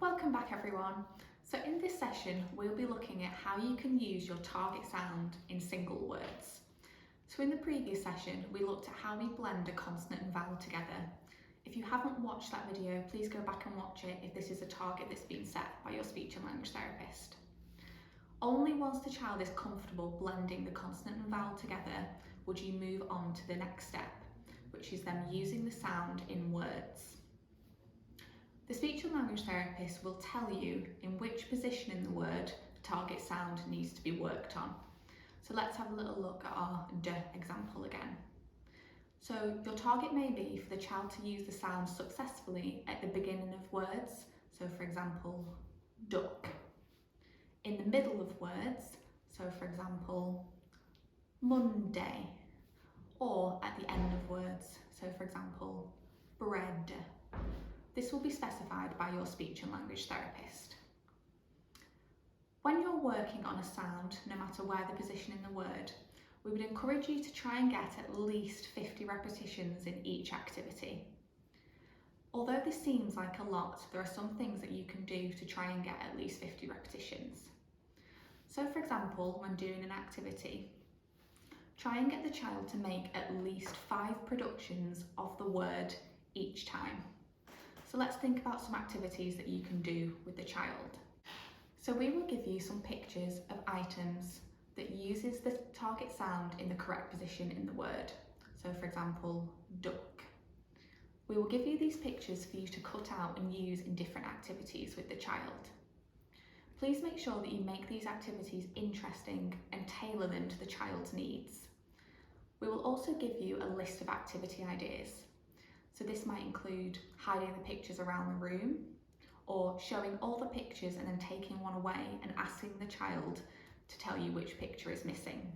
Welcome back everyone. So in this session we'll be looking at how you can use your target sound in single words. So in the previous session we looked at how we blend a consonant and vowel together. If you haven't watched that video, please go back and watch it if this is a target that's been set by your speech and language therapist. Only once the child is comfortable blending the consonant and vowel together would you move on to the next step, which is them using the sound in words. The speech and language therapist will tell you in which position in the word the target sound needs to be worked on. So let's have a little look at our D example again. So your target may be for the child to use the sound successfully at the beginning of words. So for example, duck. In the middle of words, so for example, Monday. Or at the end of words, so for example, bread. This will be specified by your speech and language therapist. When you're working on a sound, no matter where the position in the word, we would encourage you to try and get at least 50 repetitions in each activity. Although this seems like a lot, there are some things that you can do to try and get at least 50 repetitions. So for example, when doing an activity, try and get the child to make at least 5 productions of the word each time. So let's think about some activities that you can do with the child. So we will give you some pictures of items that uses the target sound in the correct position in the word. So for example, duck. We will give you these pictures for you to cut out and use in different activities with the child. Please make sure that you make these activities interesting and tailor them to the child's needs. We will also give you a list of activity ideas. So this might include hiding the pictures around the room, or showing all the pictures and then taking one away and asking the child to tell you which picture is missing.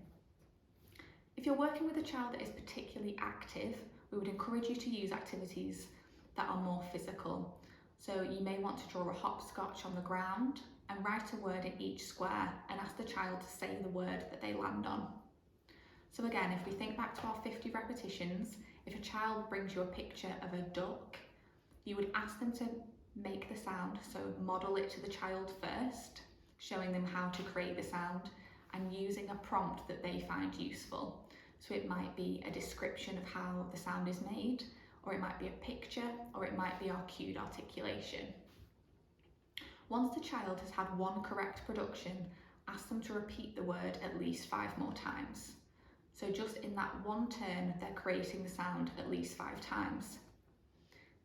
If you're working with a child that is particularly active, we would encourage you to use activities that are more physical. So you may want to draw a hopscotch on the ground and write a word in each square and ask the child to say the word that they land on. So again, if we think back to our 50 repetitions, if a child brings you a picture of a duck, you would ask them to make the sound, so model it to the child first, showing them how to create the sound and using a prompt that they find useful. So it might be a description of how the sound is made, or it might be a picture, or it might be our cued articulation. Once the child has had one correct production, ask them to repeat the word at least 5 more times. So just in that one turn, they're creating the sound at least 5 times.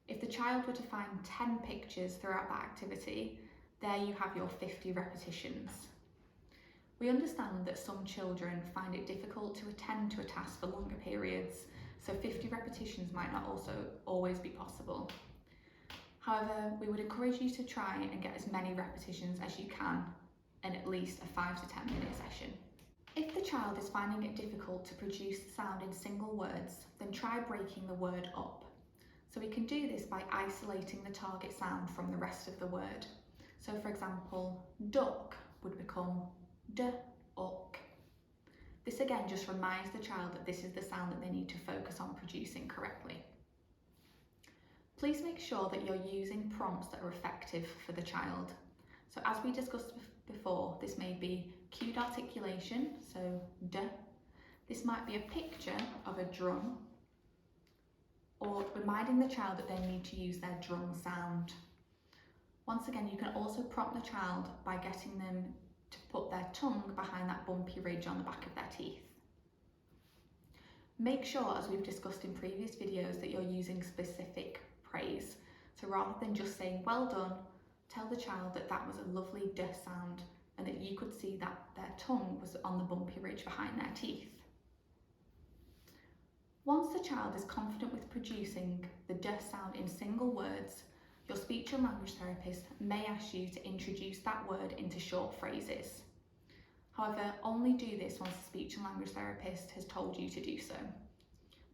If the child were to find 10 pictures throughout that activity, there you have your 50 repetitions. We understand that some children find it difficult to attend to a task for longer periods, so 50 repetitions might not also always be possible. However, we would encourage you to try and get as many repetitions as you can in at least a 5 to 10 minute session. If the child is finding it difficult to produce the sound in single words, then try breaking the word up. So we can do this by isolating the target sound from the rest of the word. So for example, duck would become d-uck. This again just reminds the child that this is the sound that they need to focus on producing correctly. Please make sure that you're using prompts that are effective for the child. So as we discussed before, this may be cued articulation, so d. This might be a picture of a drum, or reminding the child that they need to use their drum sound. Once again, you can also prompt the child by getting them to put their tongue behind that bumpy ridge on the back of their teeth. Make sure, as we've discussed in previous videos, that you're using specific praise. So rather than just saying well done, tell the child that that was a lovely d sound and that you could see that their tongue was on the bumpy ridge behind their teeth. Once the child is confident with producing the d sound in single words, your speech and language therapist may ask you to introduce that word into short phrases. However, only do this once the speech and language therapist has told you to do so.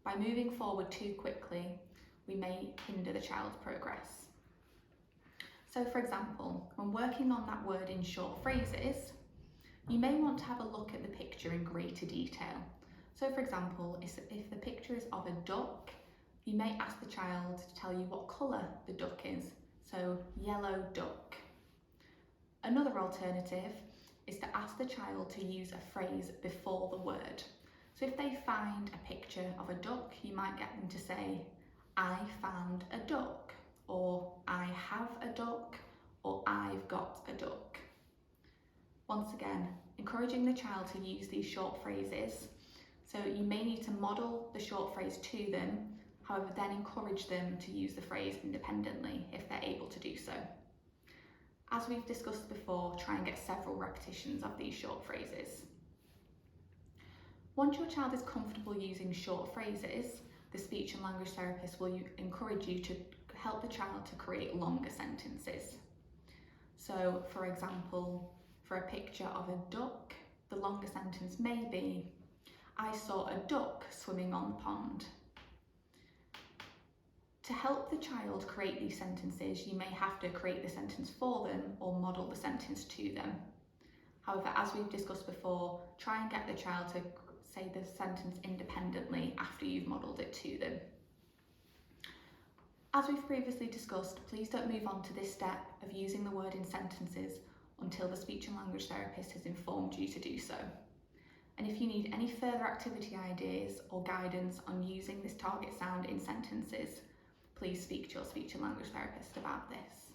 By moving forward too quickly, we may hinder the child's progress. So for example, when working on that word in short phrases, you may want to have a look at the picture in greater detail. So for example, if the picture is of a duck, you may ask the child to tell you what colour the duck is. So yellow duck. Another alternative is to ask the child to use a phrase before the word. So if they find a picture of a duck, you might get them to say, I found a duck, or I have a duck, or I've got a duck. Once again, encouraging the child to use these short phrases. So you may need to model the short phrase to them, however, then encourage them to use the phrase independently if they're able to do so. As we've discussed before, try and get several repetitions of these short phrases. Once your child is comfortable using short phrases, the speech and language therapist will encourage you to help the child to create longer sentences. So, for example, for a picture of a duck, the longer sentence may be, I saw a duck swimming on the pond. To help the child create these sentences, you may have to create the sentence for them or model the sentence to them. However, as we've discussed before, try and get the child to say the sentence independently after you've modelled it to them. As we've previously discussed, please don't move on to this step of using the word in sentences until the speech and language therapist has informed you to do so. And if you need any further activity ideas or guidance on using this target sound in sentences, please speak to your speech and language therapist about this.